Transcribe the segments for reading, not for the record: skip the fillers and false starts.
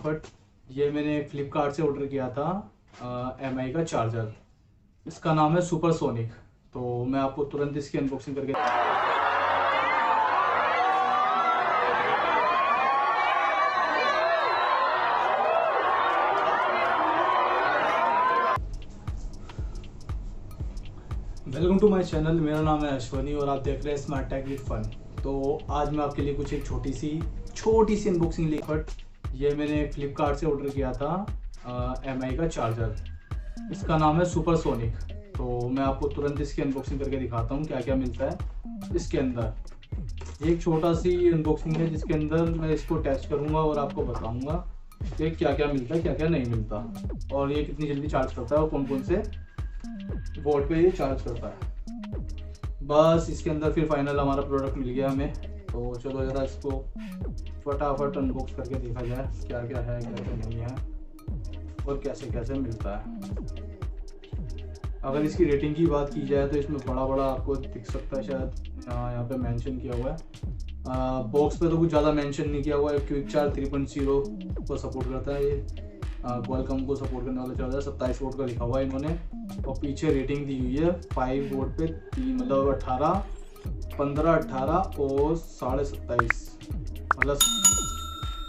But ये मैंने फ्लिपकार्ट से ऑर्डर किया था MI का चार्जर। इसका नाम है सुपरसोनिक। तो मैं आपको तुरंत इसकी अनबॉक्सिंग करके वेलकम टू माय चैनल। मेरा नाम है अश्वनी और आप देख रहे हैं स्मार्ट टेक विद फन। तो आज मैं आपके लिए कुछ एक छोटी सी अनबॉक्सिंग ली। बट ये मैंने फ्लिपकार्ट से ऑर्डर किया था MI का चार्जर। इसका नाम है सुपरसोनिक। तो मैं आपको तुरंत इसकी अनबॉक्सिंग करके दिखाता हूँ क्या क्या मिलता है इसके अंदर। एक छोटा सी अनबॉक्सिंग है जिसके अंदर मैं इसको टेस्ट करूँगा और आपको बताऊँगा कि क्या क्या मिलता है क्या क्या नहीं मिलता और ये कितनी जल्दी चार्ज करता है और कौन कौन से वोल्ट पे ये चार्ज करता है। बस इसके अंदर फिर फाइनल हमारा प्रोडक्ट मिल गया हमें। तो चलो ज़रा इसको फटाफट अनबॉक्स करके देखा जाए क्या क्या है क्या क्या नहीं है और कैसे कैसे मिलता है। अगर इसकी रेटिंग की बात की जाए तो इसमें बड़ा आपको दिख सकता है, शायद यहाँ पे मेंशन किया हुआ है। बॉक्स पे तो कुछ ज़्यादा मेंशन नहीं किया हुआ है। क्विक चार्ज 3.0 को सपोर्ट करता है। ये क्वालकॉम को सपोर्ट करने वाला चार्जर 27 वोट का लिखा हुआ है इन्होंने। और पीछे रेटिंग दी हुई है 5 वोट पे 3 मतलब 18, 15, 18 और 27.5 मतलब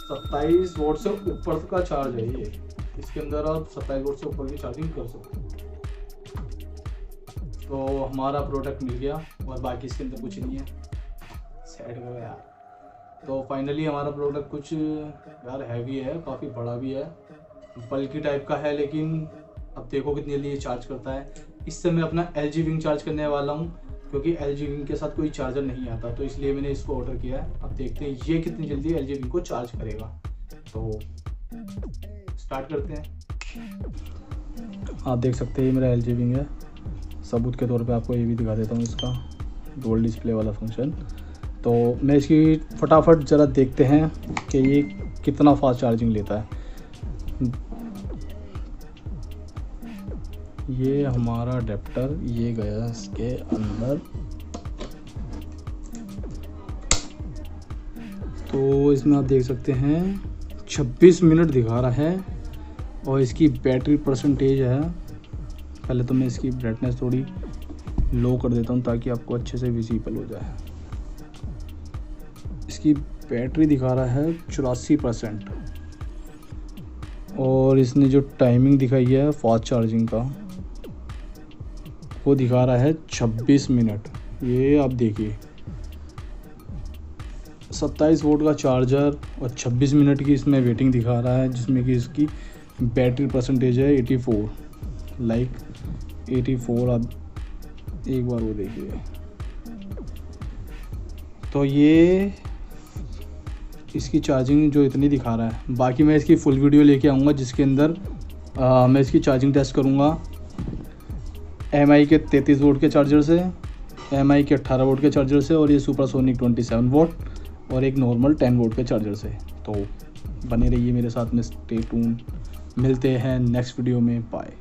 27 वोट से ऊपर का चार्ज है ये। इसके अंदर आप 27 वोट से ऊपर की चार्जिंग कर सकते हो। तो हमारा प्रोडक्ट मिल गया और बाकी इसके अंदर कुछ नहीं है। सेट करो यार। तो फाइनली हमारा प्रोडक्ट कुछ यार हैवी है, काफ़ी बड़ा भी है, बल्कि टाइप का है। लेकिन अब देखो कितनी जल्दी ये चार्ज करता है। इससे मैं अपना LG विंग चार्ज करने वाला हूँ क्योंकि LG विंग के साथ कोई चार्जर नहीं आता, तो इसलिए मैंने इसको ऑर्डर किया है। अब देखते हैं ये कितनी जल्दी LG विंग को चार्ज करेगा। तो स्टार्ट करते हैं। आप देख सकते हैं ये मेरा LG विंग है। सबूत के तौर पे आपको ये भी दिखा देता हूँ इसका डुअल डिस्प्ले वाला फंक्शन। तो मैं इसकी फटाफट ज़रा देखते हैं कि ये कितना फास्ट चार्जिंग लेता है। ये हमारा अडेप्टर ये गया इसके अंदर। तो इसमें आप देख सकते हैं 26 मिनट दिखा रहा है और इसकी बैटरी परसेंटेज है। पहले तो मैं इसकी ब्राइटनेस थोड़ी लो कर देता हूँ ताकि आपको अच्छे से विजिबल हो जाए। इसकी बैटरी दिखा रहा है 84% और इसने जो टाइमिंग दिखाई है फास्ट चार्जिंग का वो दिखा रहा है 26 मिनट। ये आप देखिए 27 वोट का चार्जर और 26 मिनट की इसमें वेटिंग दिखा रहा है, जिसमें कि इसकी बैटरी परसेंटेज है 84 84। आप एक बार वो देखिए। तो ये इसकी चार्जिंग जो इतनी दिखा रहा है। बाकी मैं इसकी फुल वीडियो लेके आऊँगा जिसके अंदर मैं इसकी चार्जिंग टेस्ट करूँगा MI के 33 वोट के चार्जर से, MI के 18 वोट के चार्जर से और ये सुपरसोनिक 27 वोट और एक नॉर्मल 10 वोट के चार्जर से। तो बने रहिए मेरे साथ में, स्टे ट्यून। मिलते हैं नेक्स्ट वीडियो में। बाय।